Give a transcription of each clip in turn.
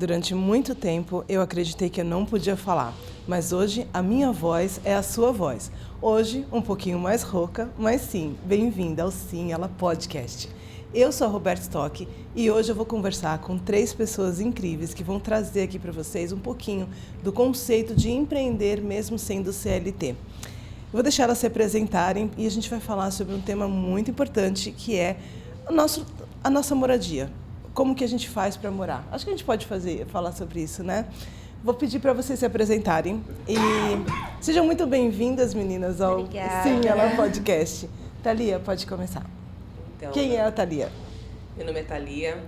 Durante muito tempo eu acreditei que eu não podia falar, mas hoje a minha voz é a sua voz. Hoje um pouquinho mais rouca, mas sim, bem-vinda ao Sim Ela Podcast. Eu sou a Roberta Stock e hoje eu vou conversar com 3 pessoas incríveis que vão trazer aqui para vocês um pouquinho do conceito de empreender mesmo sendo CLT. Vou deixar elas se apresentarem e a gente vai falar sobre um tema muito importante que é a nossa moradia. Como que a gente faz para morar? Acho que a gente pode falar sobre isso, né? Vou pedir para vocês se apresentarem e sejam muito bem-vindas, meninas, ao Obrigada. Sim Ela Podcast. Thalia, pode começar. Então, Quem é a Thalia? Meu nome é Thalia,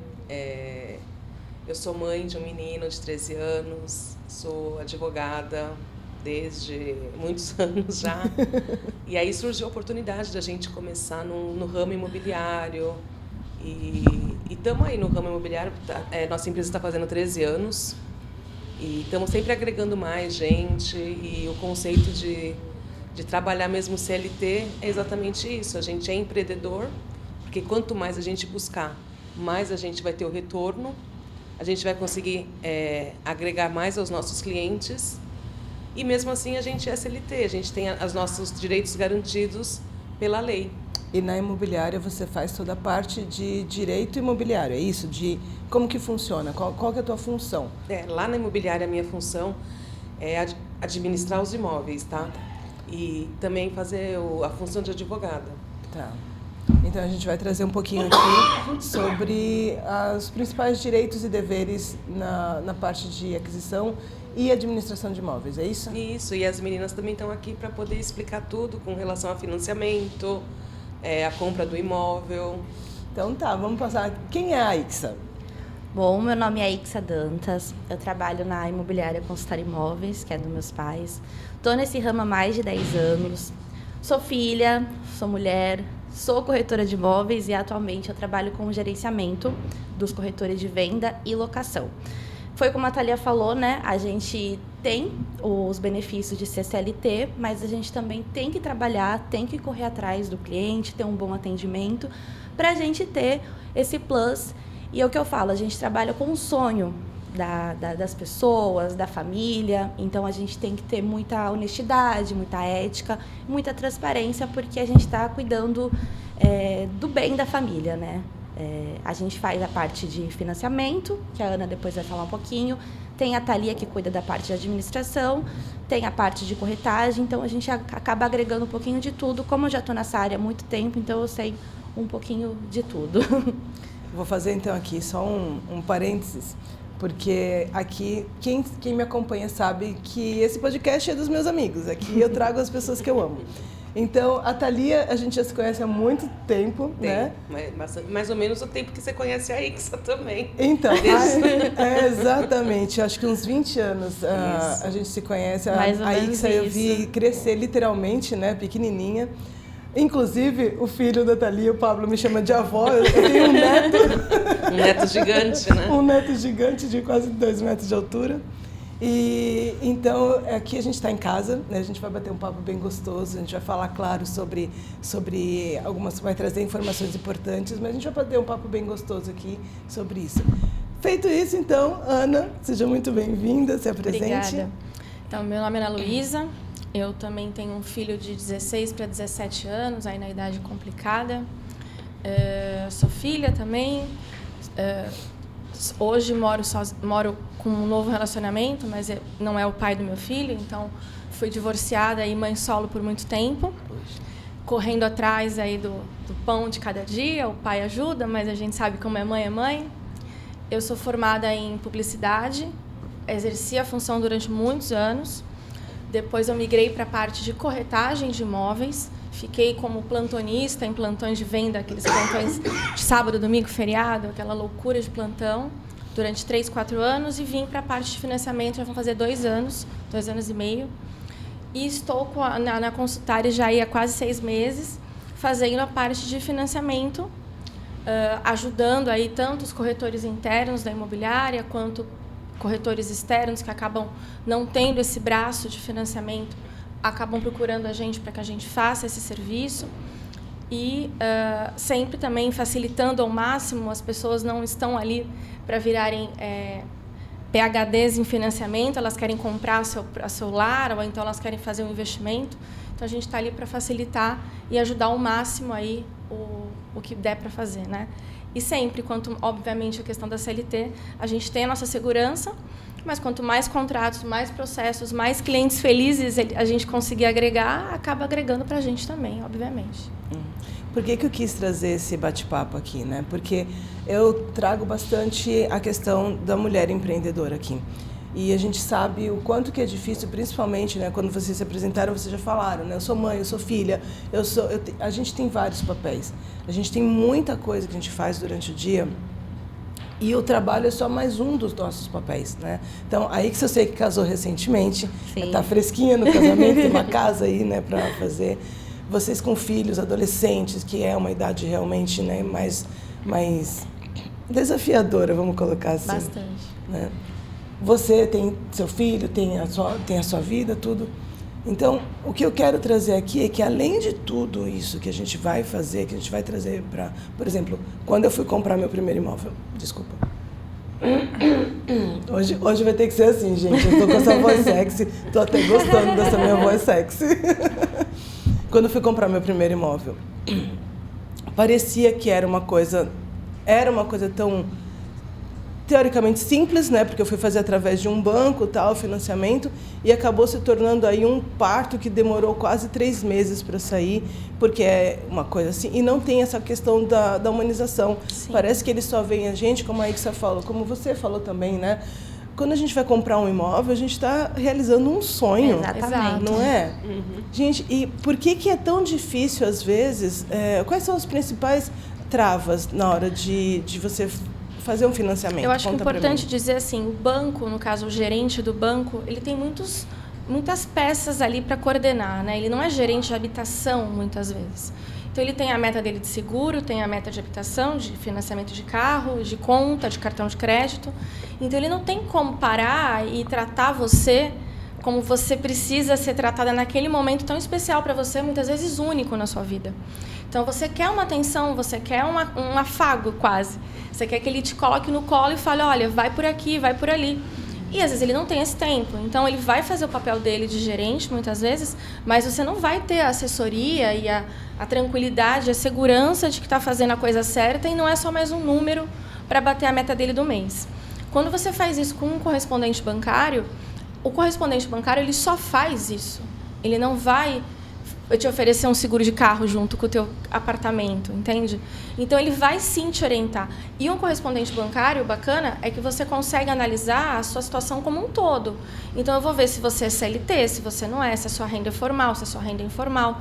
eu sou mãe de um menino de 13 anos, sou advogada desde muitos anos já. E aí surgiu a oportunidade da gente começar no ramo imobiliário. E estamos aí no ramo imobiliário, nossa empresa está fazendo 13 anos e estamos sempre agregando mais gente, e o conceito de trabalhar mesmo CLT é exatamente isso. A gente é empreendedor, porque quanto mais a gente buscar, mais a gente vai ter o retorno, a gente vai conseguir agregar mais aos nossos clientes, e mesmo assim a gente é CLT, a gente tem os nossos direitos garantidos pela lei. E na imobiliária você faz toda a parte de direito imobiliário, é isso? De como que funciona? Qual que é a tua função? Lá na imobiliária a minha função é administrar os imóveis, tá? E também fazer a função de advogada. Tá. Então a gente vai trazer um pouquinho aqui sobre os principais direitos e deveres na parte de aquisição e administração de imóveis, é isso? Isso, e as meninas também estão aqui para poder explicar tudo com relação a financiamento, a compra do imóvel. Então tá, vamos passar. Quem é a Ixa? Bom, meu nome é Ixa Dantas, eu trabalho na imobiliária Consultar Imóveis, que é dos meus pais. Estou nesse ramo há mais de 10 anos. Sou filha, sou mulher, sou corretora de imóveis e atualmente eu trabalho com o gerenciamento dos corretores de venda e locação. Foi como a Thalia falou, né? A gente tem os benefícios de ser CLT, mas a gente também tem que trabalhar, tem que correr atrás do cliente, ter um bom atendimento, para a gente ter esse plus. E é o que eu falo, a gente trabalha com o sonho das pessoas, da família, então a gente tem que ter muita honestidade, muita ética, muita transparência, porque a gente está cuidando do bem da família, né? A gente faz a parte de financiamento, que a Ana depois vai falar um pouquinho, tem a Thalia que cuida da parte de administração, tem a parte de corretagem, então a gente acaba agregando um pouquinho de tudo. Como eu já estou nessa área há muito tempo, então eu sei um pouquinho de tudo. Vou fazer então aqui só um parênteses, porque aqui quem me acompanha sabe que esse podcast é dos meus amigos, aqui eu trago as pessoas que eu amo. Então, a Thalia, a gente já se conhece há muito tempo, né? Mais ou menos o tempo que você conhece a Ixa também. Então, exatamente. Acho que uns 20 anos a gente se conhece. A Ixa eu vi crescer literalmente, né? Pequenininha. Inclusive, o filho da Thalia, o Pablo, me chama de avó. Eu tenho um neto. Um neto gigante, né? Um neto gigante de quase 2 metros de altura. E então aqui a gente está em casa, né? A gente vai bater um papo bem gostoso, a gente vai falar, claro, sobre algumas, vai trazer informações importantes, mas a gente vai bater um papo bem gostoso aqui sobre isso. Feito isso, então, Ana, seja muito bem-vinda, se apresente. Obrigada. Então, meu nome é Ana Luísa, eu também tenho um filho de 16 para 17 anos, aí na idade complicada. Sou filha também. Hoje moro com um novo relacionamento, mas não é o pai do meu filho, então fui divorciada e mãe solo por muito tempo, correndo atrás aí do pão de cada dia. O pai ajuda, mas a gente sabe como é mãe. Eu sou formada em publicidade, exerci a função durante muitos anos, depois eu migrei para a parte de corretagem de imóveis, fiquei como plantonista em plantões de venda, aqueles plantões de sábado, domingo, feriado, aquela loucura de plantão, durante 3, 4 anos, e vim para a parte de financiamento, já vão fazer 2 anos e meio. E estou na Consultar já há quase 6 meses, fazendo a parte de financiamento, ajudando aí tanto os corretores internos da imobiliária, quanto corretores externos que acabam não tendo esse braço de financiamento, acabam procurando a gente para que a gente faça esse serviço. E sempre também facilitando ao máximo, as pessoas não estão ali para virarem PhDs em financiamento, elas querem comprar o seu lar, ou então elas querem fazer um investimento. Então, a gente está ali para facilitar e ajudar ao máximo aí o que der para fazer, né? E sempre, obviamente, a questão da CLT, a gente tem a nossa segurança, mas quanto mais contratos, mais processos, mais clientes felizes a gente conseguir agregar, acaba agregando para a gente também, obviamente. Por que eu quis trazer esse bate-papo aqui, né? Porque eu trago bastante a questão da mulher empreendedora aqui. E a gente sabe o quanto que é difícil, principalmente, né, quando vocês se apresentaram, vocês já falaram, né? Eu sou mãe, eu sou filha, a gente tem vários papéis. A gente tem muita coisa que a gente faz durante o dia e o trabalho é só mais um dos nossos papéis, né? Então, aí que eu sei que casou recentemente, está fresquinha no casamento, tem uma casa aí, né, para fazer. Vocês com filhos, adolescentes, que é uma idade realmente, né, mais desafiadora, vamos colocar assim. Bastante. Né? Você tem seu filho, tem a sua vida, tudo. Então, o que eu quero trazer aqui é que, além de tudo isso que a gente vai fazer, que a gente vai trazer para... Por exemplo, quando eu fui comprar meu primeiro imóvel... Desculpa. Hoje vai ter que ser assim, gente. Eu estou com essa voz sexy. Estou até gostando dessa minha voz sexy. Quando eu fui comprar meu primeiro imóvel, parecia que era uma coisa tão teoricamente simples, né? Porque eu fui fazer através de um banco, tal, financiamento, e acabou se tornando aí um parto que demorou quase 3 meses para sair, porque é uma coisa assim, e não tem essa questão da humanização. Sim. Parece que eles só veem a gente, como a Ixa falou, como você falou também, né? Quando a gente vai comprar um imóvel, a gente está realizando um sonho. Exatamente. Não é? Uhum. Gente, e por que é tão difícil, às vezes, quais são as principais travas na hora de você fazer um financiamento? Eu acho que é importante dizer assim, o banco, no caso, o gerente do banco, ele tem muitas peças ali para coordenar, né? Ele não é gerente de habitação, muitas vezes. Então, ele tem a meta dele de seguro, tem a meta de habitação, de financiamento de carro, de conta, de cartão de crédito. Então, ele não tem como parar e tratar você como você precisa ser tratada naquele momento tão especial para você, muitas vezes único na sua vida. Então, você quer uma atenção, você quer um afago quase. Você quer que ele te coloque no colo e fale, olha, vai por aqui, vai por ali. E, às vezes, ele não tem esse tempo. Então, ele vai fazer o papel dele de gerente, muitas vezes, mas você não vai ter a assessoria e a tranquilidade, a segurança de que está fazendo a coisa certa e não é só mais um número para bater a meta dele do mês. Quando você faz isso com um correspondente bancário, o correspondente bancário ele só faz isso. Ele não vai te oferecer um seguro de carro junto com o teu apartamento, entende? Então, ele vai sim te orientar. E um correspondente bancário bacana é que você consegue analisar a sua situação como um todo. Então, eu vou ver se você é CLT, se você não é, se a sua renda é formal, se a sua renda é informal,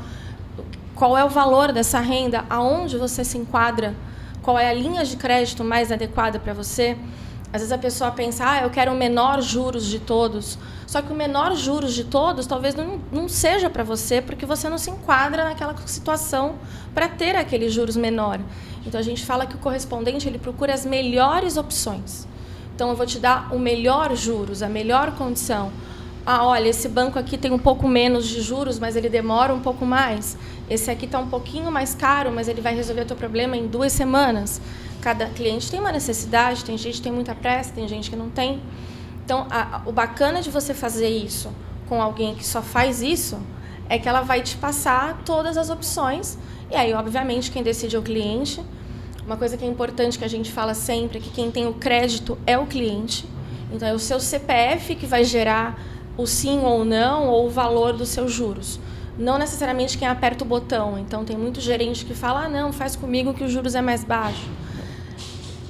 qual é o valor dessa renda, aonde você se enquadra, qual é a linha de crédito mais adequada para você. Às vezes a pessoa pensa, eu quero o menor juros de todos. Só que o menor juros de todos talvez não seja para você, porque você não se enquadra naquela situação para ter aquele juros menor. Então, a gente fala que o correspondente ele procura as melhores opções. Então, eu vou te dar o melhor juros, a melhor condição. Olha, esse banco aqui tem um pouco menos de juros, mas ele demora um pouco mais. Esse aqui está um pouquinho mais caro, mas ele vai resolver o teu problema em 2 semanas. Cada cliente tem uma necessidade, tem gente que tem muita pressa, tem gente que não tem. Então, o bacana de você fazer isso com alguém que só faz isso é que ela vai te passar todas as opções. E aí, obviamente, quem decide é o cliente. Uma coisa que é importante que a gente fala sempre é que quem tem o crédito é o cliente. Então, é o seu CPF que vai gerar o sim ou não, ou o valor dos seus juros. Não necessariamente quem aperta o botão. Então, tem muito gerente que fala, não, faz comigo que os juros é mais baixo.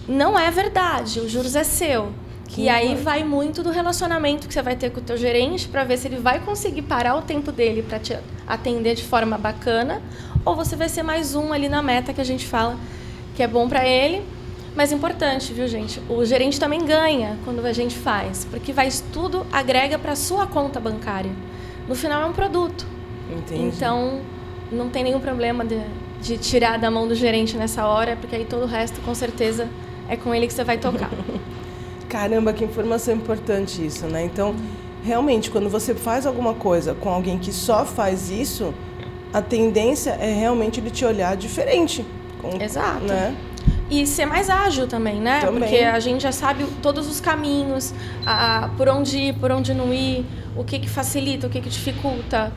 Não é verdade, o juros é seu. E aí vai muito do relacionamento que você vai ter com o teu gerente para ver se ele vai conseguir parar o tempo dele para te atender de forma bacana, ou você vai ser mais um ali na meta que a gente fala que é bom para ele. Mas importante, viu, gente? O gerente também ganha quando a gente faz, porque tudo agrega para a sua conta bancária. No final é um produto. Entendi. Então, não tem nenhum problema de tirar da mão do gerente nessa hora, porque aí todo o resto, com certeza, é com ele que você vai tocar. Caramba, que informação importante isso, né? Então, realmente, quando você faz alguma coisa com alguém que só faz isso, a tendência é realmente ele te olhar diferente. Exato. Né? E ser mais ágil também, né? Também. Porque a gente já sabe todos os caminhos, por onde ir, por onde não ir, o que facilita, o que dificulta.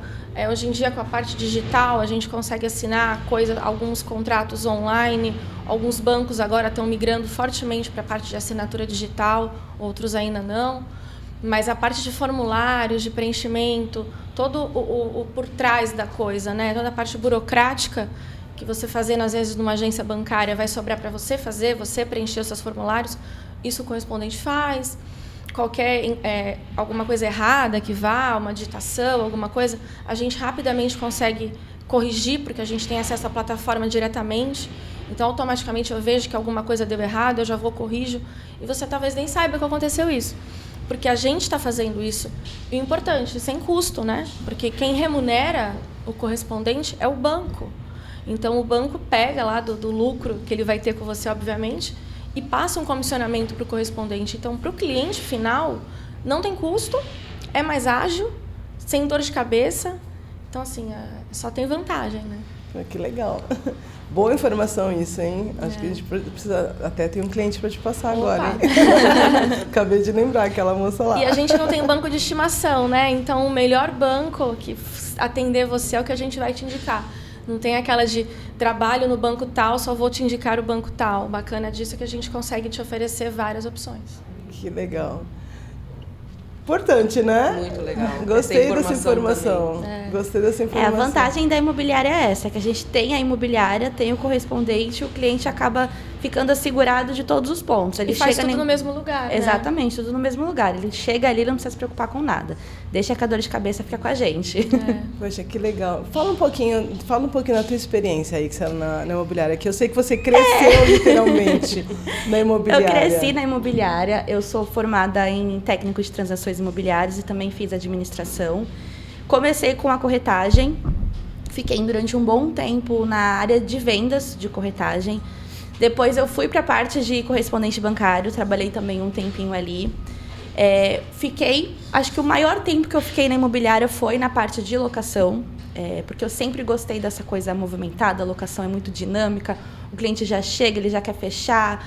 Hoje em dia, com a parte digital, a gente consegue assinar alguns contratos online. Alguns bancos agora estão migrando fortemente para a parte de assinatura digital, outros ainda não. Mas a parte de formulários, de preenchimento, todo o por trás da coisa, né? Toda a parte burocrática que você fazendo, às vezes, numa agência bancária, vai sobrar para você fazer, você preencher os seus formulários, isso o correspondente faz. Alguma coisa errada que vá, uma digitação, alguma coisa, a gente rapidamente consegue corrigir, porque a gente tem acesso à plataforma diretamente. Então, automaticamente, eu vejo que alguma coisa deu errado, eu já vou, corrijo, e você talvez nem saiba que aconteceu isso. Porque a gente está fazendo isso. E o importante, sem custo, né? Porque quem remunera o correspondente é o banco. Então, o banco pega lá do lucro que ele vai ter com você, obviamente, e passa um comissionamento para o correspondente. Então, para o cliente final, não tem custo, é mais ágil, sem dor de cabeça. Então, assim, só tem vantagem, né? Que legal. Boa informação isso, hein? Acho que a gente precisa até ter um cliente para te passar. Opa. Agora, hein? Acabei de lembrar aquela moça lá. E a gente não tem banco de estimação, né? Então, o melhor banco que atender você é o que a gente vai te indicar. Não tem aquela de trabalho no banco tal, só vou te indicar o banco tal. Bacana disso é que a gente consegue te oferecer várias opções. Que legal. Importante, né? Muito legal. Gostei dessa informação. Gostei dessa informação. A vantagem da imobiliária é essa, que a gente tem a imobiliária, tem o correspondente, o cliente acaba ficando assegurado de todos os pontos. Ele faz tudo no mesmo lugar, né? Exatamente, tudo no mesmo lugar. Ele chega ali, não precisa se preocupar com nada. Deixa que a dor de cabeça fica com a gente. Poxa, que legal. Fala um pouquinho da tua experiência aí, que você na imobiliária, que eu sei que você cresceu literalmente na imobiliária. Eu cresci na imobiliária, eu sou formada em técnico de transações imobiliárias e também fiz administração. Comecei com a corretagem, fiquei durante um bom tempo na área de vendas de corretagem. Depois eu fui para a parte de correspondente bancário, trabalhei também um tempinho ali. Acho que o maior tempo que eu fiquei na imobiliária foi na parte de locação, porque eu sempre gostei dessa coisa movimentada, a locação é muito dinâmica, o cliente já chega, ele já quer fechar.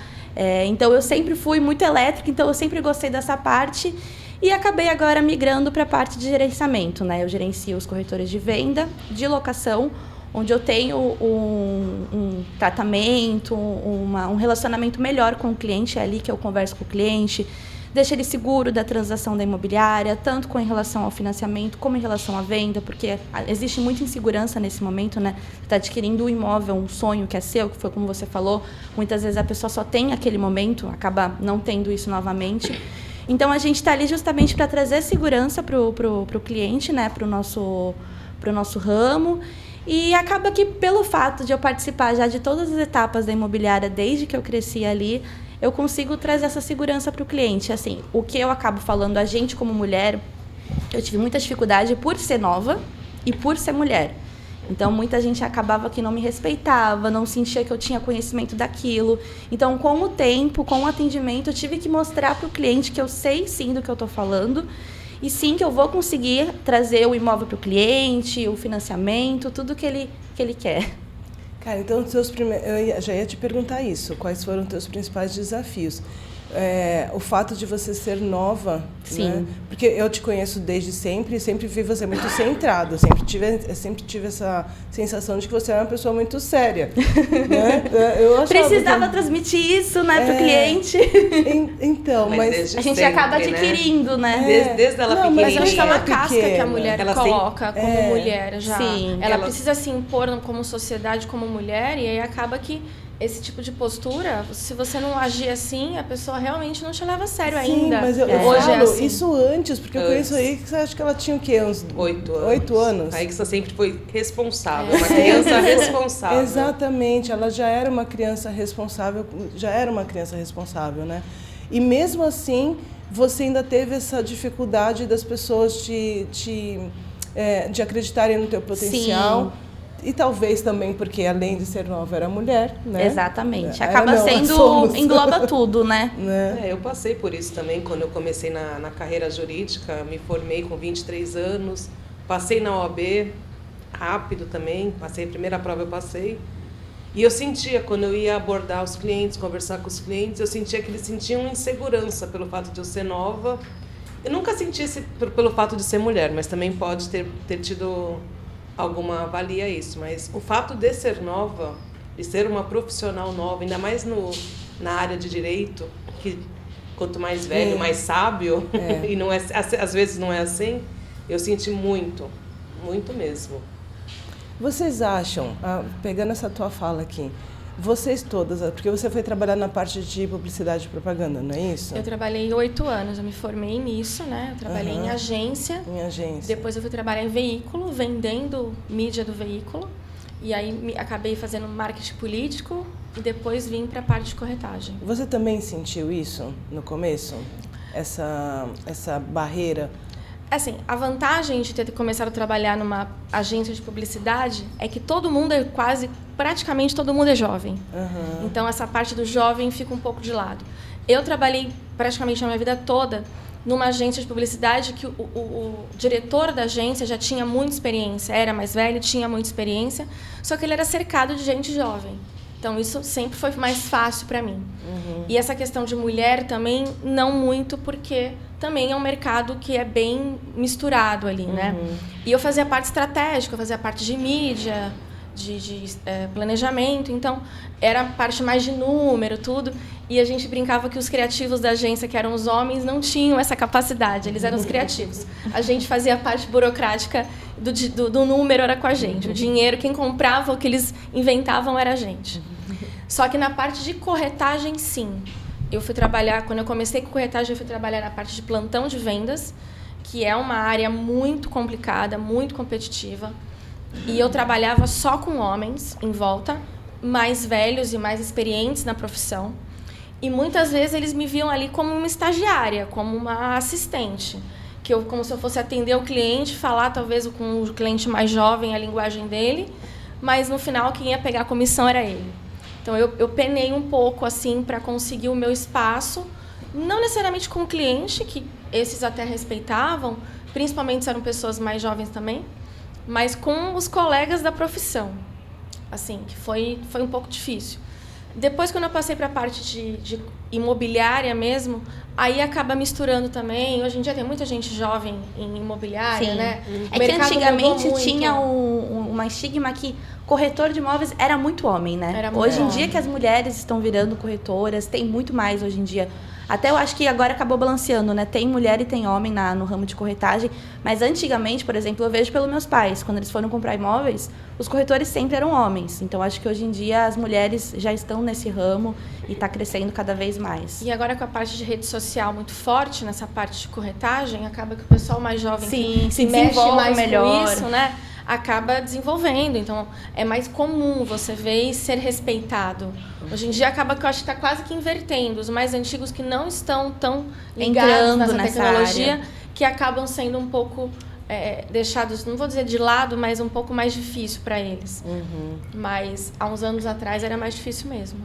Então eu sempre fui muito elétrica, então eu sempre gostei dessa parte. E acabei agora migrando para a parte de gerenciamento, né? Eu gerencio os corretores de venda, de locação, onde eu tenho um tratamento, um relacionamento melhor com o cliente. É ali que eu converso com o cliente, deixo ele seguro da transação da imobiliária, tanto em relação ao financiamento como em relação à venda, porque existe muita insegurança nesse momento, né? Você está adquirindo um imóvel, um sonho que é seu, que foi como você falou. Muitas vezes a pessoa só tem aquele momento, acaba não tendo isso novamente. Então, a gente está ali justamente para trazer segurança para o cliente, né? Para o nosso ramo. E acaba que, pelo fato de eu participar já de todas as etapas da imobiliária, desde que eu cresci ali, eu consigo trazer essa segurança para o cliente. Assim, o que eu acabo falando, a gente como mulher, eu tive muita dificuldade por ser nova e por ser mulher. Então, muita gente acabava que não me respeitava, não sentia que eu tinha conhecimento daquilo. Então, com o tempo, com o atendimento, eu tive que mostrar para o cliente que eu sei sim do que eu estou falando e sim que eu vou conseguir trazer o imóvel para o cliente, o financiamento, tudo que ele quer. Cara, então, eu já ia te perguntar isso. Quais foram os teus principais desafios? O fato de você ser nova, sim, né? Porque eu te conheço desde sempre e sempre vi você muito centrada, sempre tive essa sensação de que você era uma pessoa muito séria, né? Precisava transmitir isso, né, para o cliente. Então, mas a gente acaba adquirindo, né? Desde ela pequena. Mas acho que é uma casca que a mulher ela coloca como mulher já. Sim. Ela precisa se impor como sociedade, como mulher, e aí acaba que esse tipo de postura, se você não agir assim, a pessoa realmente não te leva a sério ainda. Sim, mas eu Hoje falo assim. isso antes, porque eu conheço a Ixa, acho que ela tinha o quê? Uns 8 anos. A Ixa sempre foi responsável, uma criança responsável. Exatamente, ela já era uma criança responsável, né? E mesmo assim, você ainda teve essa dificuldade das pessoas de acreditarem no teu potencial. Sim. E talvez também porque, além de ser nova, era mulher, né? Exatamente. Acaba sendo... engloba tudo, né? Eu passei por isso também, quando eu comecei na carreira jurídica. Me formei com 23 anos. Passei na OAB, rápido também. A primeira prova eu passei. E eu sentia, quando eu ia abordar os clientes, conversar com os clientes, eu sentia que eles sentiam insegurança pelo fato de eu ser nova. Eu nunca senti pelo fato de ser mulher, mas também pode ter tido alguma valia isso. Mas o fato de ser nova, de ser uma profissional nova, ainda mais na área de direito, que quanto mais velho, mais sábio, e não é, às vezes não é assim, eu senti muito, muito mesmo. Vocês acham, pegando essa tua fala aqui, vocês todas, porque você foi trabalhar na parte de publicidade e propaganda, não é isso? Eu trabalhei 8 anos, eu me formei nisso, né? Eu trabalhei em agência. Em agência. Depois eu fui trabalhar em veículo, vendendo mídia do veículo. E aí acabei fazendo marketing político e depois vim para a parte de corretagem. Você também sentiu isso no começo? Essa barreira? Assim, a vantagem de ter começado a trabalhar numa agência de publicidade é que todo mundo praticamente todo mundo é jovem. Então, essa parte do jovem fica um pouco de lado. Eu trabalhei praticamente a minha vida toda numa agência de publicidade que o diretor da agência já tinha muita experiência, era mais velho, tinha muita experiência, só que ele era cercado de gente jovem. Então, isso sempre foi mais fácil para mim. E essa questão de mulher também, não muito, porque também é um mercado que é bem misturado ali, né? E eu fazia a parte estratégica, eu fazia a parte de mídia, de planejamento, então era a parte mais de número, tudo. E a gente brincava que os criativos da agência, que eram os homens, não tinham essa capacidade, eles eram os criativos. A gente fazia a parte burocrática do número, era com a gente. O dinheiro, quem comprava, o que eles inventavam era a gente. Só que na parte de corretagem, sim. Eu fui trabalhar, quando eu comecei com corretagem, eu fui trabalhar na parte de plantão de vendas, que é uma área muito complicada, muito competitiva. E eu trabalhava só com homens em volta, mais velhos e mais experientes na profissão. E muitas vezes eles me viam ali como uma estagiária, como uma assistente. Como se eu fosse atender o cliente, falar talvez com o cliente mais jovem a linguagem dele, mas no final quem ia pegar a comissão era ele. Então eu penei um pouco assim para conseguir o meu espaço, não necessariamente com o cliente, que esses até respeitavam, principalmente se eram pessoas mais jovens também, mas com os colegas da profissão, assim, que foi um pouco difícil. Depois, quando eu passei para a parte de imobiliária mesmo, aí acaba misturando também. Hoje em dia tem muita gente jovem em imobiliária, né? É que antigamente tinha uma estigma que corretor de imóveis era muito homem, né? Hoje em dia que as mulheres estão virando corretoras, tem muito mais hoje em dia. Até eu acho que agora acabou balanceando, né? Tem mulher e tem homem no ramo de corretagem. Mas antigamente, por exemplo, eu vejo pelos meus pais, quando eles foram comprar imóveis, os corretores sempre eram homens. Então, acho que hoje em dia as mulheres já estão nesse ramo e está crescendo cada vez mais. E agora com a parte de rede social muito forte, nessa parte de corretagem, acaba que o pessoal mais jovem que se mexe mais melhor com isso, né? Acaba desenvolvendo. Então, é mais comum você ver e ser respeitado. Hoje em dia, acaba que eu acho que está quase que invertendo. Os mais antigos que não estão tão ligados nessa tecnologia, área, que acabam sendo um pouco deixados, não vou dizer de lado, mas um pouco mais difícil para eles. Mas, há uns anos atrás, era mais difícil mesmo.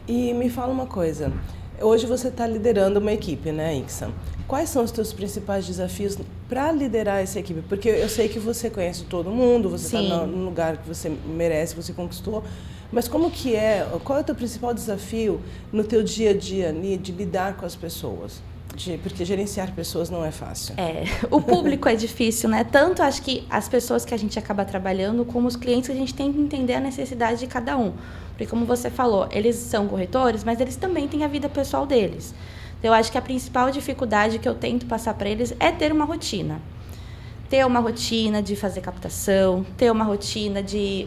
E me fala uma coisa. Hoje você está liderando uma equipe, né, Ixa? Quais são os teus principais desafios para liderar essa equipe? Porque eu sei que você conhece todo mundo, você está no lugar que você merece, você conquistou. Mas como que qual é o teu principal desafio no teu dia a dia de lidar com as pessoas? Porque gerenciar pessoas não é fácil. O público é difícil, né? Tanto acho que as pessoas que a gente acaba trabalhando, como os clientes, a gente tem que entender a necessidade de cada um. Porque como você falou, eles são corretores, mas eles também têm a vida pessoal deles. Eu acho que a principal dificuldade que eu tento passar para eles é ter uma rotina. Ter uma rotina de fazer captação, ter uma rotina de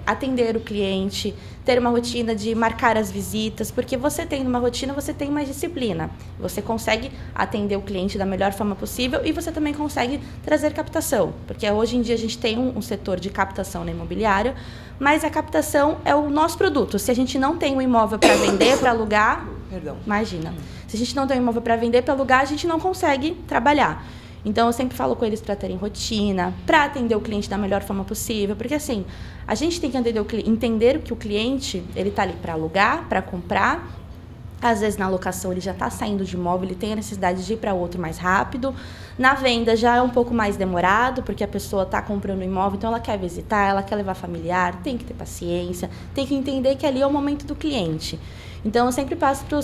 atender o cliente, ter uma rotina de marcar as visitas, porque você tendo uma rotina, você tem mais disciplina. Você consegue atender o cliente da melhor forma possível e você também consegue trazer captação. Porque hoje em dia a gente tem um setor de captação na imobiliária, mas a captação é o nosso produto. Se a gente não tem um imóvel para vender, para alugar, imagina. Se a gente não tem um imóvel para vender, para alugar, a gente não consegue trabalhar. Então, eu sempre falo com eles para terem rotina, para atender o cliente da melhor forma possível, porque assim, a gente tem que entender que o cliente, ele está ali para alugar, para comprar, Às vezes na locação ele já está saindo de imóvel, ele tem a necessidade de ir para outro mais rápido. Na venda já é um pouco mais demorado, porque a pessoa está comprando um imóvel, então ela quer visitar, ela quer levar familiar, tem que ter paciência, tem que entender que ali é o momento do cliente. Então eu sempre passo para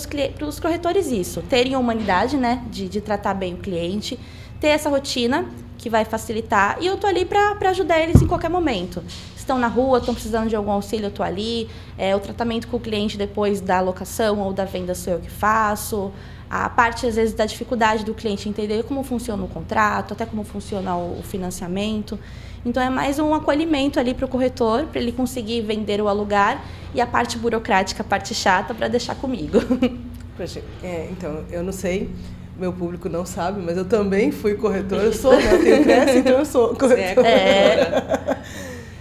os corretores isso, terem a humanidade, né, de tratar bem o cliente, ter essa rotina que vai facilitar, e eu tô ali para ajudar eles em qualquer momento. Estão na rua, estão precisando de algum auxílio, eu tô ali. O tratamento com o cliente depois da locação ou da venda sou eu que faço. A parte, às vezes, da dificuldade do cliente entender como funciona o contrato, até como funciona o financiamento. Então, é mais um acolhimento ali para o corretor, para ele conseguir vender ou alugar, e a parte burocrática, a parte chata, para deixar comigo. Poxa, então, eu não sei, meu público não sabe, mas eu também fui corretora. Eu sou, né? Eu tenho creche, então eu sou corretora.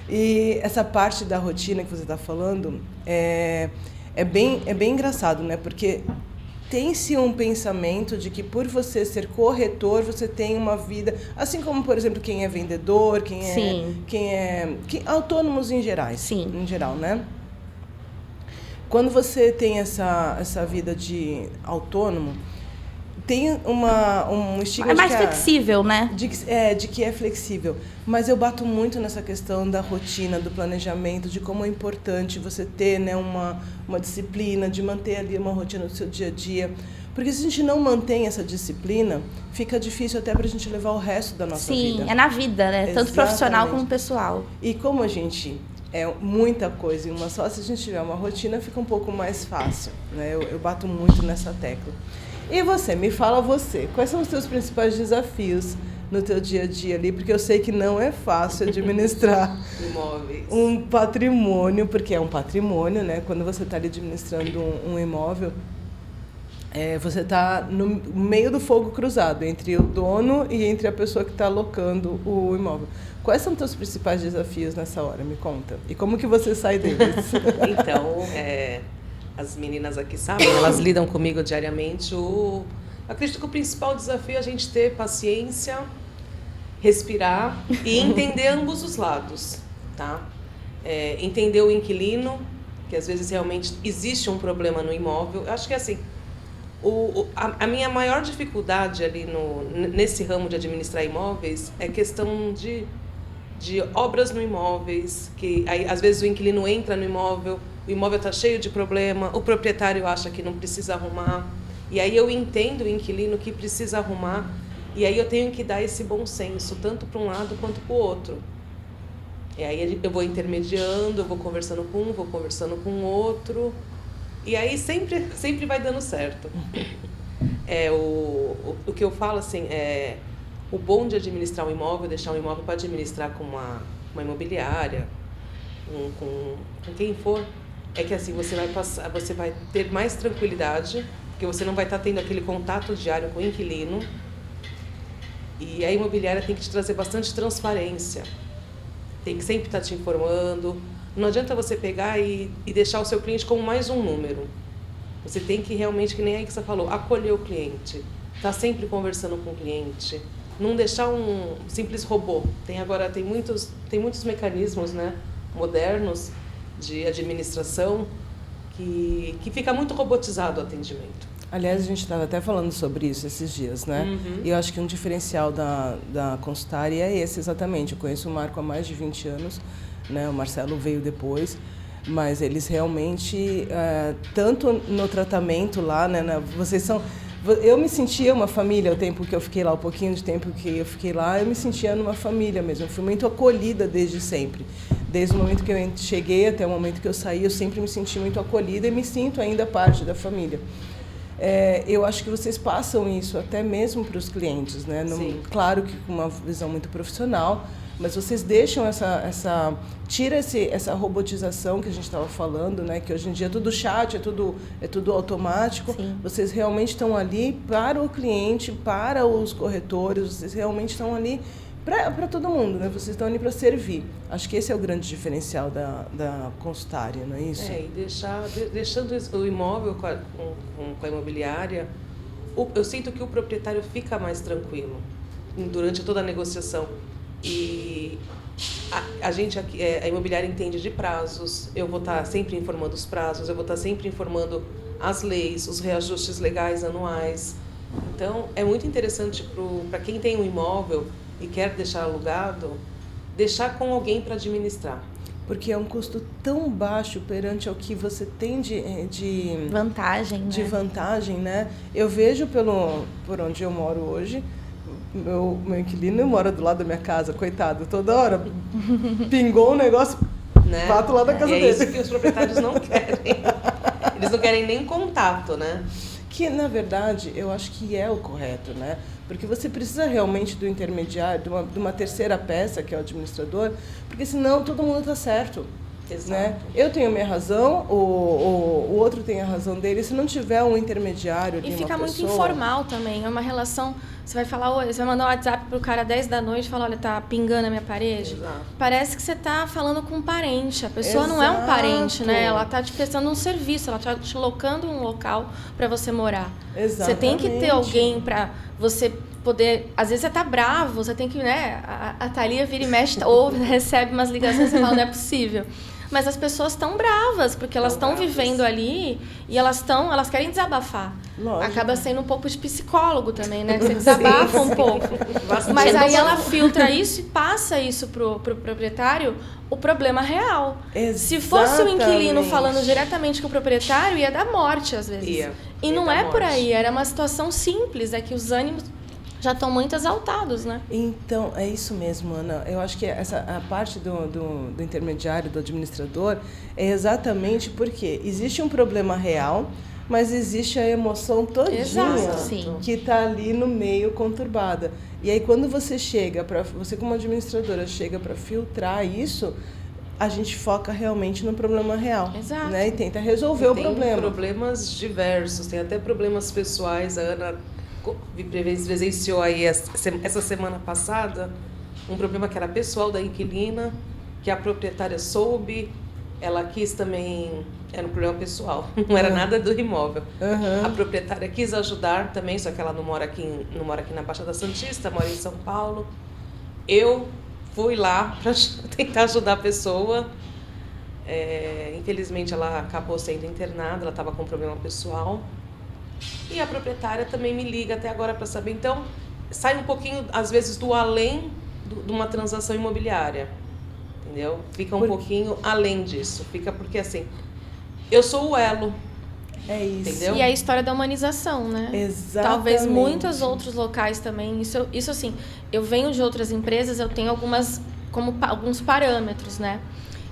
E essa parte da rotina que você está falando é bem engraçado, né? Porque tem-se um pensamento de que por você ser corretor, você tem uma vida... Assim como, por exemplo, quem é vendedor, quem é autônomos em geral, né? Quando você tem essa vida de autônomo, tem um estigma é mais flexível, né? De que é flexível. Mas eu bato muito nessa questão da rotina, do planejamento, de como é importante você ter, né, uma disciplina, de manter ali uma rotina do seu dia a dia. Porque se a gente não mantém essa disciplina, fica difícil até para a gente levar o resto da nossa vida. Sim, é na vida, né? Tanto profissional como pessoal. E como a gente é muita coisa em uma só, se a gente tiver uma rotina, fica um pouco mais fácil, né? Eu bato muito nessa tecla. E você, me fala você, quais são os seus principais desafios no teu dia a dia ali? Porque eu sei que não é fácil administrar imóveis. Um patrimônio, porque é um patrimônio, né? Quando você está ali administrando um imóvel, você está no meio do fogo cruzado, entre o dono e entre a pessoa que está alocando o imóvel. Quais são os teus principais desafios nessa hora? Me conta. E como que você sai deles? Então, as meninas aqui sabem, elas lidam comigo diariamente. Acredito que o principal desafio é a gente ter paciência, respirar e entender ambos os lados, tá? Entender o inquilino, que às vezes realmente existe um problema no imóvel. Eu acho que assim, a minha maior dificuldade ali nesse ramo de administrar imóveis é questão de obras no imóveis, que aí, às vezes o inquilino entra no imóvel, o imóvel está cheio de problema, o proprietário acha que não precisa arrumar, e aí eu entendo o inquilino que precisa arrumar, e aí eu tenho que dar esse bom senso, tanto para um lado quanto para o outro. E aí eu vou intermediando, eu vou conversando com um, vou conversando com o outro, e aí sempre vai dando certo. O que eu falo assim, o bom de administrar um imóvel, deixar um imóvel para administrar com uma imobiliária, com quem for, é que assim você vai ter mais tranquilidade, porque você não vai estar tendo aquele contato diário com o inquilino, e a imobiliária tem que te trazer bastante transparência, tem que sempre estar te informando. Não adianta você pegar e deixar o seu cliente como mais um número. Você tem que realmente, que nem aí que você falou, acolher o cliente, estar sempre conversando com o cliente, não deixar um simples robô. Tem muitos mecanismos, né, modernos de administração que fica muito robotizado o atendimento. Aliás, a gente estava até falando sobre isso esses dias, né? Uhum. E eu acho que um diferencial da Consultare é esse exatamente. Eu conheço o Marco há mais de 20 anos, né? O Marcelo veio depois, mas eles realmente, tanto no tratamento lá, né? Vocês são... Eu me sentia uma família, o tempo que eu fiquei lá, o pouquinho de tempo que eu fiquei lá, eu me sentia numa família mesmo. Eu fui muito acolhida desde sempre. Desde o momento que eu cheguei até o momento que eu saí, eu sempre me senti muito acolhida e me sinto ainda parte da família. Eu acho que vocês passam isso até mesmo para os clientes, né? Claro que com uma visão muito profissional, mas vocês deixam tira essa robotização que a gente estava falando, né? Que hoje em dia é tudo chat, é tudo automático. Sim. Vocês realmente estão ali para o cliente, para os corretores, vocês realmente estão ali para todo mundo, né? Vocês estão ali para servir. Acho que esse é o grande diferencial da Consultare, não é isso? E deixando o imóvel com a imobiliária, eu sinto que o proprietário fica mais tranquilo durante toda a negociação. E a gente aqui, a imobiliária entende de prazos, eu vou estar sempre informando os prazos, eu vou estar sempre informando as leis, os reajustes legais anuais. Então, é muito interessante para quem tem um imóvel e quer deixar alugado, deixar com alguém para administrar. Porque é um custo tão baixo perante ao que você tem de vantagem, né? De vantagem, né? Eu vejo por onde eu moro hoje, meu inquilino mora do lado da minha casa, coitado, toda hora pingou um negócio, né? Bato lá da casa dele. É isso que os proprietários não querem. Eles não querem nem contato, né? Que, na verdade, eu acho que é o correto, né? Porque você precisa realmente do intermediário, de uma terceira peça, que é o administrador, porque senão todo mundo está certo. Exato. Né? Eu tenho a minha razão, o outro tem a razão dele. Se não tiver um intermediário de E uma fica muito pessoa... informal também, é uma relação... Você vai falar, oi, você vai mandar um WhatsApp pro cara 10 da noite e falar, olha, tá pingando a minha parede. Exato. Parece que você tá falando com um parente. A pessoa não é um parente, né? Ela tá te prestando um serviço, ela tá te locando um local para você morar. Exatamente. Você tem que ter alguém para você poder... Às vezes você tá bravo, você tem que, né? A Thalia vira e mexe, ou recebe umas ligações e você fala, não é possível. Mas as pessoas estão bravas, porque elas estão vivendo ali e elas querem desabafar. Lógico. Acaba sendo um pouco de psicólogo também, né? Você desabafa um pouco. Mas aí ela filtra isso e passa isso pro proprietário, o problema real. Exatamente. Se fosse o inquilino falando diretamente com o proprietário, ia dar morte às vezes. E não é por aí, era uma situação simples, é que os ânimos já estão muito exaltados, né? Então, é isso mesmo, Ana. Eu acho que a parte do intermediário, do administrador, é exatamente porque existe um problema real, mas existe a emoção todinha que está ali no meio conturbada. E aí, quando você você como administradora chega para filtrar isso, a gente foca realmente no problema real. Exato. Né? E tenta resolver o problema. Tem problemas diversos, tem até problemas pessoais. A Ana presenciou aí essa semana passada um problema que era pessoal da inquilina, que a proprietária soube, ela quis também, era um problema pessoal, não era nada do imóvel. A proprietária quis ajudar também, só que ela não mora aqui na Baixada Santista, mora em São Paulo. Eu fui lá para tentar ajudar a pessoa. Infelizmente ela acabou sendo internada, ela estava com um problema pessoal. E a proprietária também me liga até agora para saber. Então, sai um pouquinho, às vezes, do além de uma transação imobiliária. Entendeu? Fica um pouquinho além disso. Fica porque, assim, eu sou o elo. É isso. Entendeu? E a história da humanização, né? Exatamente. Talvez muitos outros locais também. Isso assim, eu venho de outras empresas, eu tenho alguns parâmetros, né?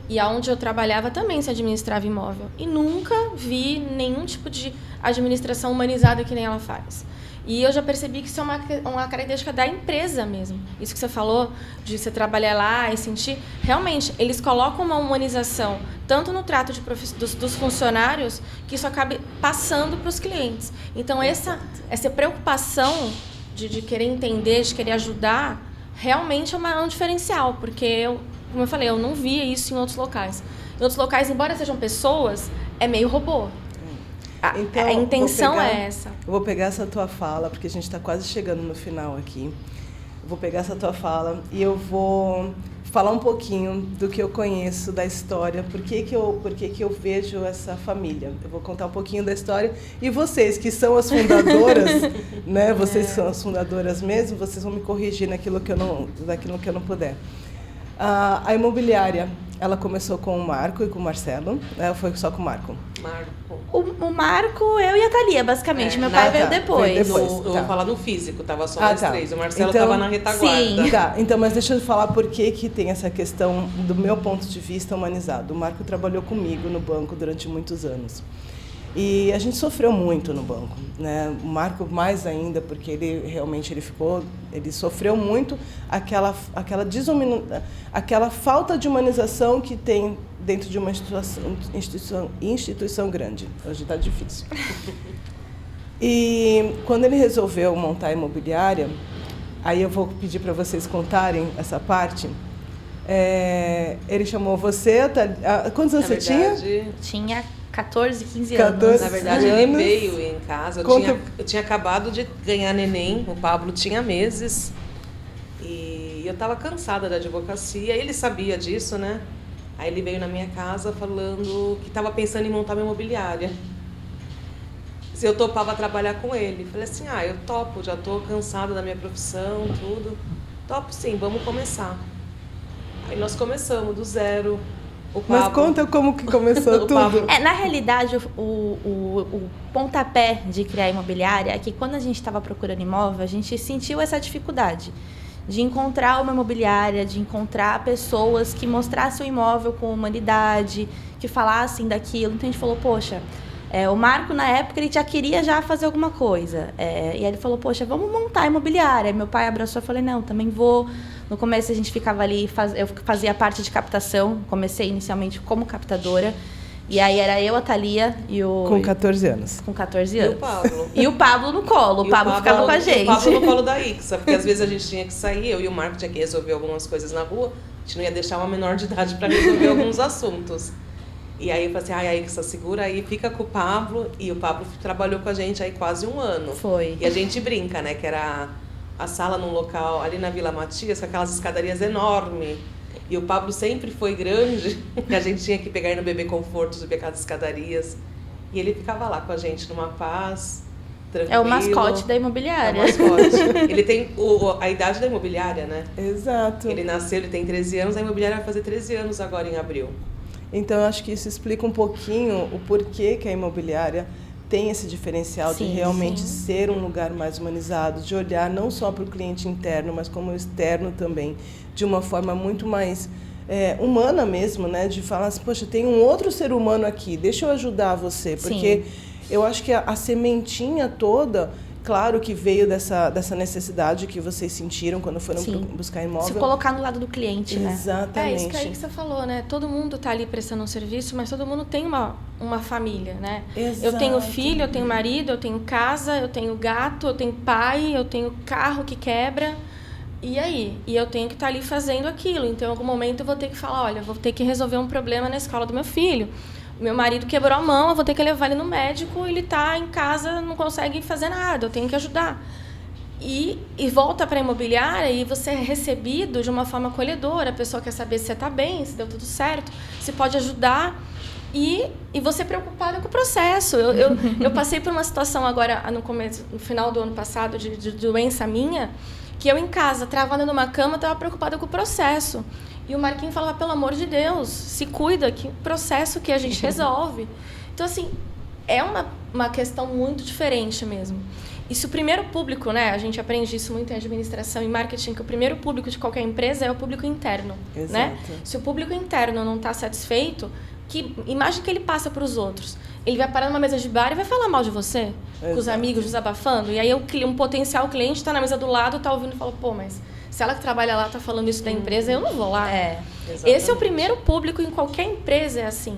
E aonde eu trabalhava também se administrava imóvel. E nunca vi nenhum tipo de administração humanizada que nem ela faz. E eu já percebi que isso é uma característica da empresa mesmo. Isso que você falou, de você trabalhar lá e sentir... Realmente, eles colocam uma humanização, tanto no trato dos funcionários, que isso acaba passando para os clientes. Então, essa preocupação de querer entender, de querer ajudar, realmente é um diferencial. Porque, como eu falei, eu não via isso em outros locais. Em outros locais, embora sejam pessoas, é meio robô. Então, a intenção é essa. Eu vou pegar essa tua fala, porque a gente está quase chegando no final aqui. Eu vou pegar essa tua fala e eu vou falar um pouquinho do que eu conheço da história, por que eu vejo essa família. Eu vou contar um pouquinho da história e vocês, que são as fundadoras, né? Vocês são as fundadoras mesmo, vocês vão me corrigir daquilo que eu não puder. A imobiliária, ela começou com o Marco e com o Marcelo, né? Ou foi só com o Marco? O Marco, eu e a Thalia, basicamente. Meu pai veio depois. Eu vou falar no físico, tava só nós três. O Marcelo estava na retaguarda. Sim. Então, mas deixa eu falar por que tem essa questão, do meu ponto de vista, humanizado. O Marco trabalhou comigo no banco durante muitos anos. E a gente sofreu muito no banco, né? O Marco mais ainda, porque ele sofreu muito aquela falta de humanização que tem dentro de uma instituição grande. Hoje está difícil. E quando ele resolveu montar a imobiliária, aí eu vou pedir para vocês contarem essa parte. Ele chamou você, quantos anos você tinha? Tinha 14, 15 anos. 14 Na verdade, anos. ele veio em casa. Eu tinha acabado de ganhar neném, o Pablo tinha meses. E eu estava cansada da advocacia. Ele sabia disso, né? Aí ele veio na minha casa falando que estava pensando em montar uma imobiliária. se eu topava trabalhar com ele. Falei assim, eu topo, já estou cansada da minha profissão, tudo. Topo sim, vamos começar. Aí nós começamos do zero. Mas conta como que começou tudo. Na realidade, o pontapé de criar a imobiliária é que quando a gente estava procurando imóvel, a gente sentiu essa dificuldade de encontrar uma imobiliária, de encontrar pessoas que mostrassem o imóvel com humanidade, que falassem daquilo. Então a gente falou, poxa, o Marco na época ele já queria fazer alguma coisa. E aí ele falou, poxa, vamos montar a imobiliária. Aí meu pai abraçou e falei, não, também vou. No começo a gente ficava ali, eu fazia parte de captação, comecei inicialmente como captadora. E aí era eu, a Thalia e o... Com 14 anos. Com 14 anos. E o Pablo. E o Pablo no colo, o Pablo ficava com a gente. O Pablo no colo da Ixa, porque às vezes a gente tinha que sair, eu e o Marco tinha que resolver algumas coisas na rua, a gente não ia deixar uma menor de idade para resolver alguns assuntos. E aí eu falei assim, a Ixa, segura aí, fica com o Pablo. E o Pablo trabalhou com a gente aí quase 1 ano. Foi. E a gente brinca, né, que era a sala num local ali na Vila Matias, com aquelas escadarias enormes. E o Pablo sempre foi grande, que a gente tinha que pegar ele no bebê conforto, subir aquelas escadarias. E ele ficava lá com a gente numa paz, tranquilo. É o mascote da imobiliária. É o mascote. Ele tem a idade da imobiliária, né? Exato. Ele nasceu, ele tem 13 anos, a imobiliária vai fazer 13 anos agora em abril. Então, eu acho que isso explica um pouquinho o porquê que a imobiliária tem esse diferencial de realmente ser um lugar mais humanizado, de olhar não só para o cliente interno, mas como o externo também, de uma forma muito mais humana mesmo, né? De falar assim, poxa, tem um outro ser humano aqui, deixa eu ajudar você, porque eu acho que a sementinha toda, claro que veio dessa necessidade que vocês sentiram quando foram buscar imóvel. Se colocar no lado do cliente, né? Exatamente. Isso que aí que você falou, né? Todo mundo está ali prestando um serviço, mas todo mundo tem uma família, né? Exato. Eu tenho filho, eu tenho marido, eu tenho casa, eu tenho gato, eu tenho pai, eu tenho carro que quebra. E aí? E eu tenho que estar ali fazendo aquilo. Então, em algum momento, eu vou ter que falar, olha, eu vou ter que resolver um problema na escola do meu filho. Meu marido quebrou a mão, eu vou ter que levar ele no médico, ele está em casa, não consegue fazer nada, eu tenho que ajudar. E volta para a imobiliária e você é recebido de uma forma acolhedora. A pessoa quer saber se você está bem, se deu tudo certo, se pode ajudar. E você é preocupada com o processo. Eu passei por uma situação agora, no final do ano passado, de doença minha, que eu em casa, travada numa cama, estava preocupada com o processo. E o Marquinhos falava, pelo amor de Deus, se cuida, que processo que a gente resolve. Então, assim, é uma questão muito diferente mesmo. E se o primeiro público, né, a gente aprende isso muito em administração e marketing, que o primeiro público de qualquer empresa é o público interno. Exato. Né? Se o público interno não está satisfeito, que imagem que ele passa para os outros. Ele vai parar numa mesa de bar e vai falar mal de você, com os amigos, desabafando. E aí um potencial cliente está na mesa do lado, está ouvindo e fala, pô, mas se ela que trabalha lá está falando isso da empresa, eu não vou lá. Esse é o primeiro público em qualquer empresa, é assim.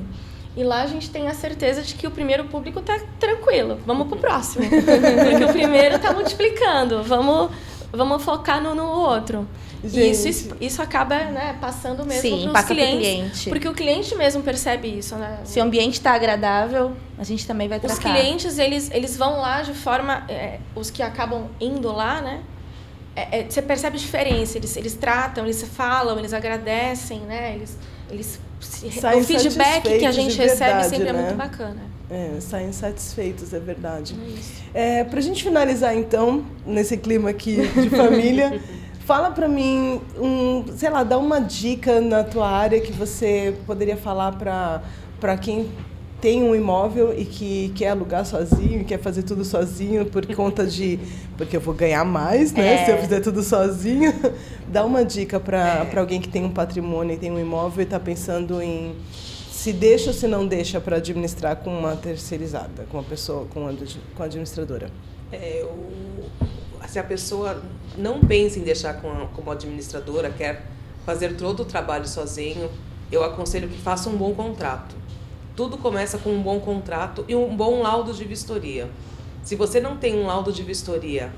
E lá a gente tem a certeza de que o primeiro público está tranquilo. Vamos pro próximo. Porque o primeiro está multiplicando. Vamos focar no outro. E isso acaba, né, passando mesmo para os clientes. Porque o cliente mesmo percebe isso, né? Se o ambiente está agradável, a gente também vai tratar. Os clientes, eles vão lá de forma... os que acabam indo lá, né? Você percebe a diferença. Eles tratam, eles falam, eles agradecem, né? O feedback que a gente recebe sempre, né? É muito bacana. Saem satisfeitos, é verdade. Pra gente finalizar, então, nesse clima aqui de família, fala pra mim, sei lá, dá uma dica na tua área que você poderia falar pra quem tem um imóvel e que quer alugar sozinho, quer fazer tudo sozinho por conta porque eu vou ganhar mais, né? Se eu fizer tudo sozinho. Dá uma dica para alguém que tem um patrimônio e tem um imóvel e está pensando em se deixa ou se não deixa para administrar com uma terceirizada, com uma pessoa, com a administradora. Se a pessoa não pensa em deixar como administradora, quer fazer todo o trabalho sozinho, eu aconselho que faça um bom contrato. Tudo começa com um bom contrato e um bom laudo de vistoria. Se você não tem um laudo de vistoria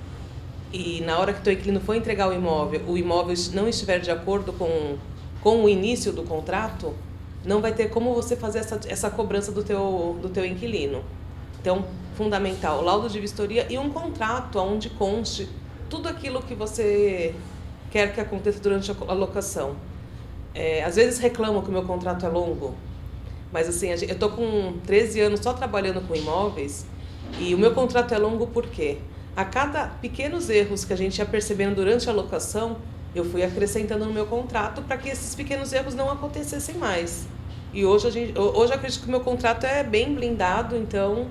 e na hora que o teu inquilino for entregar o imóvel não estiver de acordo com o início do contrato, não vai ter como você fazer essa cobrança do teu inquilino. Então, fundamental, laudo de vistoria e um contrato onde conste tudo aquilo que você quer que aconteça durante a locação. Às vezes reclamam que o meu contrato é longo, mas assim, eu estou com 13 anos só trabalhando com imóveis E o meu contrato é longo por quê? A cada pequenos erros que a gente ia percebendo durante a locação, eu fui acrescentando no meu contrato para que esses pequenos erros não acontecessem mais. E hoje eu acredito que o meu contrato é bem blindado, então...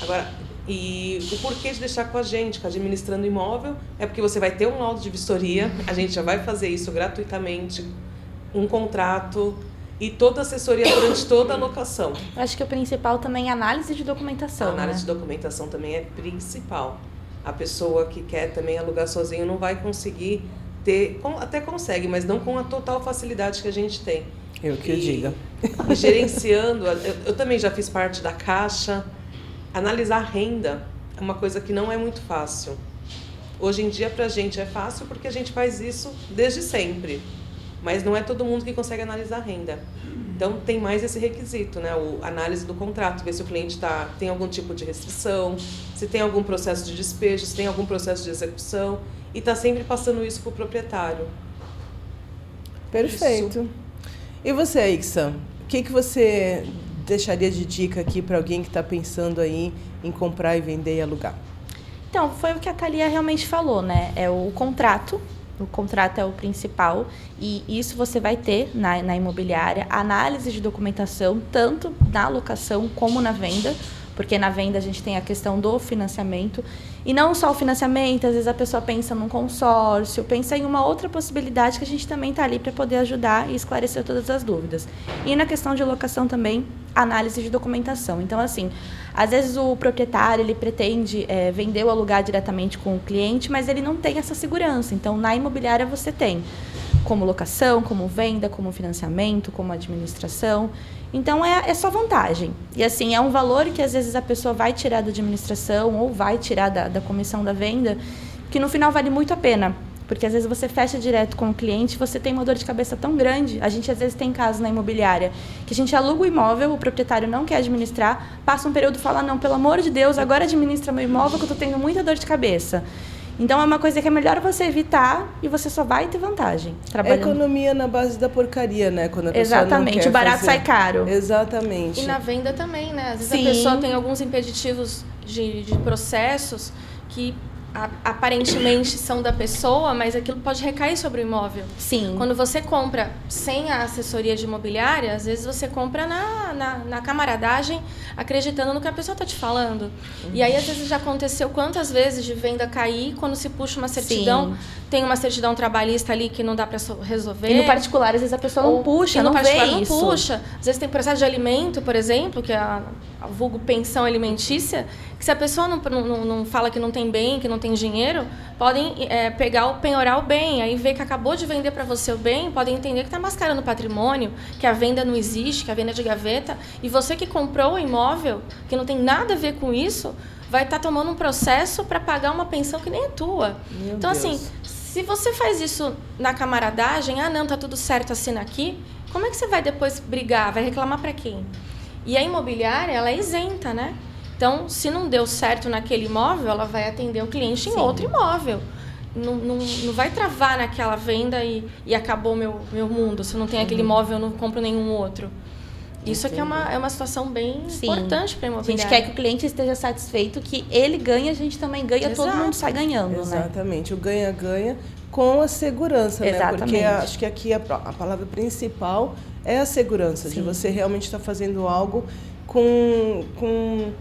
Agora, e o porquê de deixar com a gente, administrando imóvel, é porque você vai ter um laudo de vistoria, a gente já vai fazer isso gratuitamente, um contrato e toda a assessoria durante toda a locação. Eu acho que o principal também é a análise de documentação. A análise de documentação também é principal. A pessoa que quer também alugar sozinho não vai conseguir ter, até consegue, mas não com a total facilidade que a gente tem. Eu que diga. E gerenciando, eu também já fiz parte da Caixa. Analisar a renda é uma coisa que não é muito fácil. Hoje em dia, para a gente é fácil porque a gente faz isso desde sempre. Mas não é todo mundo que consegue analisar a renda. Então, tem mais esse requisito, né? A análise do contrato, ver se o cliente tem algum tipo de restrição, se tem algum processo de despejo, se tem algum processo de execução. E está sempre passando isso para o proprietário. Perfeito. Isso. E você, Ixa? O que você deixaria de dica aqui para alguém que está pensando aí em comprar e vender e alugar? Então, foi o que a Thalia realmente falou, né? É o contrato. O contrato é o principal e isso você vai ter na imobiliária. Análise de documentação, tanto na locação como na venda, porque na venda a gente tem a questão do financiamento. E não só o financiamento, às vezes a pessoa pensa num consórcio, pensa em uma outra possibilidade que a gente também está ali para poder ajudar e esclarecer todas as dúvidas. E na questão de locação também, análise de documentação. Então, assim, às vezes o proprietário ele pretende vender ou alugar diretamente com o cliente, mas ele não tem essa segurança. Então, na imobiliária você tem como locação, como venda, como financiamento, como administração. Então, é só vantagem. E, assim, é um valor que, às vezes, a pessoa vai tirar da administração ou vai tirar da comissão da venda, que, no final, vale muito a pena. Porque, às vezes, você fecha direto com o cliente, você tem uma dor de cabeça tão grande. A gente, às vezes, tem casos na imobiliária que a gente aluga o imóvel, o proprietário não quer administrar, passa um período e fala, não, pelo amor de Deus, agora administra meu imóvel que eu estou tendo muita dor de cabeça. Então, é uma coisa que é melhor você evitar e você só vai ter vantagem. Trabalhando. É economia na base da porcaria, né? Quando a pessoa Exatamente, não quer o barato fazer. sai caro. Exatamente. E na venda também, né? Às vezes Sim. a pessoa tem alguns impeditivos de processos que aparentemente são da pessoa, mas aquilo pode recair sobre o imóvel. Sim. Quando você compra sem a assessoria de imobiliária, às vezes você compra na camaradagem, acreditando no que a pessoa está te falando. E aí, às vezes, já aconteceu quantas vezes de venda cair, quando se puxa uma certidão, Sim. tem uma certidão trabalhista ali que não dá para resolver. E no particular, às vezes, a pessoa não puxa, não vê isso. Não puxa. Às vezes tem processo de alimento, por exemplo, que é a vulgo pensão alimentícia, que se a pessoa não fala que não tem bem, que não tem dinheiro, podem penhorar o bem, aí ver que acabou de vender para você o bem, podem entender que está mascarando o patrimônio, que a venda não existe, que a venda é de gaveta, e você que comprou o imóvel, que não tem nada a ver com isso, vai estar tomando um processo para pagar uma pensão que nem é tua. Meu então, Deus. assim, se você faz isso na camaradagem, não, tá tudo certo, assina aqui, como é que você vai depois brigar? Vai reclamar para quem? E a imobiliária, ela é isenta, né? Então, se não deu certo naquele imóvel, ela vai atender o cliente em outro imóvel. Não vai travar naquela venda e acabou meu mundo. Se eu não tenho aquele imóvel, eu não compro nenhum outro. Isso aqui é uma situação bem importante para a imobiliária. A gente quer que o cliente esteja satisfeito, que ele ganha, a gente também ganha, todo mundo sai ganhando. Exatamente, né? O ganha-ganha com a segurança, Exatamente. né? Porque acho que aqui a palavra principal é a segurança, de você realmente estar fazendo algo com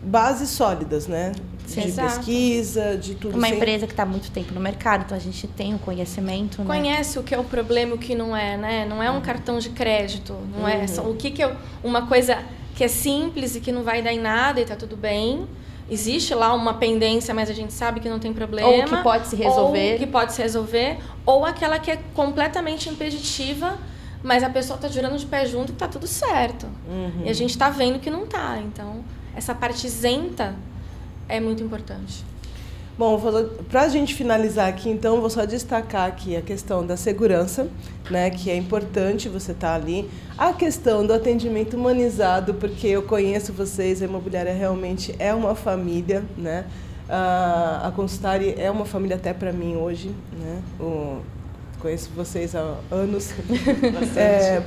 bases sólidas, né? Sim, de exato. Pesquisa, de tudo. Uma empresa que está há muito tempo no mercado, então a gente tem o conhecimento. Conhece o que é o problema e o que não é, né? Não é um cartão de crédito, não é o que é uma coisa que é simples e que não vai dar em nada e está tudo bem. Existe lá uma pendência, mas a gente sabe que não tem problema. Ou que pode se resolver. Ou aquela que é completamente impeditiva, mas a pessoa está jurando de pé junto que está tudo certo. E a gente está vendo que não está. Então, essa parte isenta é muito importante. Bom, para a gente finalizar aqui, então, vou só destacar aqui a questão da segurança, né, que é importante você estar ali. A questão do atendimento humanizado, porque eu conheço vocês, a imobiliária realmente é uma família, né? A Consultare é uma família até para mim hoje, né? Conheço vocês há anos.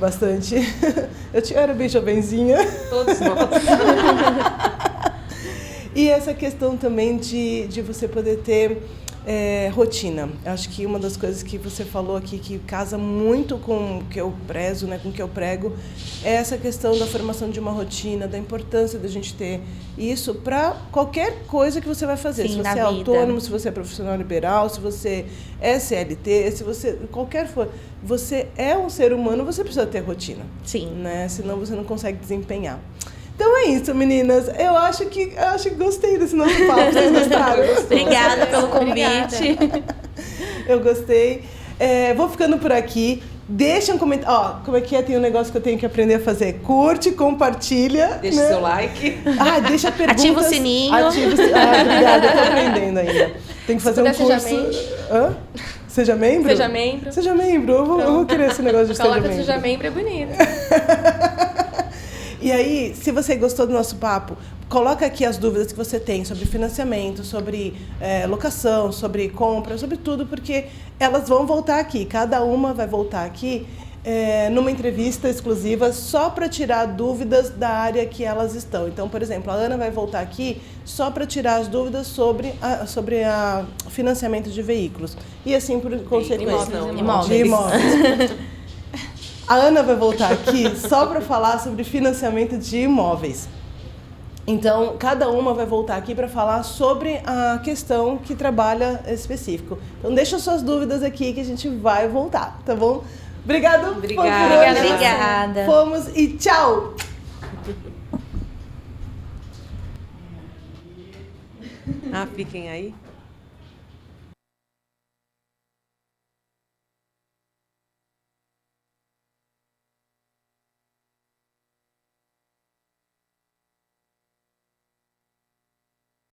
Bastante. Bastante. Eu era bem jovenzinha. Todos nós. E essa questão também de você poder ter rotina. Acho que uma das coisas que você falou aqui que casa muito com o que eu prezo, né, com o que eu prego, é essa questão da formação de uma rotina, da importância da gente ter isso para qualquer coisa que você vai fazer. Sim, se você é autônomo, se você é profissional liberal, se você é CLT, se você qualquer for, você é um ser humano, você precisa ter rotina. Sim. Né? Senão você não consegue desempenhar. Então é isso, meninas. Eu acho que gostei desse nosso papo. Vocês gostaram? Obrigada pelo convite. Eu gostei. Vou ficando por aqui. Deixa um comentário. Ó, como é que é? Tem um negócio que eu tenho que aprender a fazer. Curte, compartilha. Deixa né? seu like. Deixa perguntas. Ativa o sininho. Obrigada, eu tô aprendendo ainda. Tem que fazer um curso. Seja membro? Seja membro. Seja membro. Eu vou querer esse negócio de Coloca seja membro. seja membro, é bonito. E aí, se você gostou do nosso papo, coloca aqui as dúvidas que você tem sobre financiamento, sobre locação, sobre compra, sobre tudo, porque elas vão voltar aqui. Cada uma vai voltar aqui numa entrevista exclusiva só para tirar dúvidas da área que elas estão. Então, por exemplo, a Ana vai voltar aqui só para tirar as dúvidas sobre a financiamento de veículos. E assim, por consequência, de imóveis. A Ana vai voltar aqui só para falar sobre financiamento de imóveis. Então, cada uma vai voltar aqui para falar sobre a questão que trabalha específico. Então, deixa suas dúvidas aqui que a gente vai voltar, tá bom? Obrigada. Obrigada. Fomos e tchau! Fiquem aí.